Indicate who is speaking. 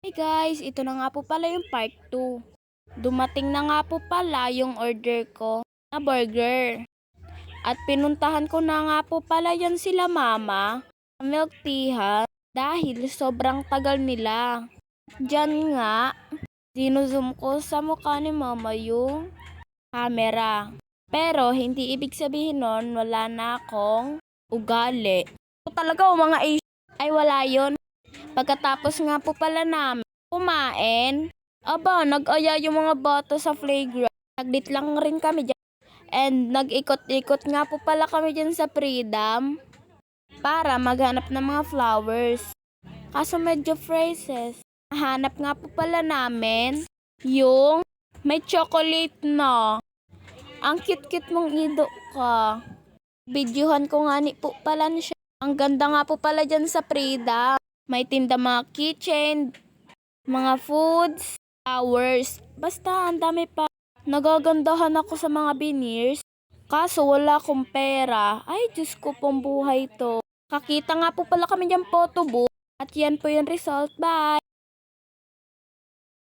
Speaker 1: Hey guys, ito na nga po pala yung part 2. Dumating na nga po pala yung order ko na burger. At pinuntahan ko na nga po pala yan sila mama sa milk teahan dahil sobrang tagal nila. Diyan nga, dinuzoom ko sa mukha ni mama yung camera. Pero hindi ibig sabihin nun wala na akong ugali. Talaga mga ay wala yon. Pagkatapos nga po pala namin kumain, nag-aya yung mga bata sa playground. Naglit lang rin kami dyan. And nag-ikot-ikot nga po pala kami dyan sa Freedom para maghanap ng mga flowers. Kaso medyo phrases. Nahanap nga po pala namin yung may chocolate na. Ang cute-cute mong ido ka. Videohan ko nga ni po pala siya. Ang ganda nga po pala dyan sa Freedom. May tinda mga kitchen, mga foods, flowers. Basta ang dami pa. Nagagandahan ako sa mga veneers. Kaso wala akong pera. Ay, Diyos ko pong buhay to. Kakita nga po pala kami dyan photo booth. At yan po yung result. Bye!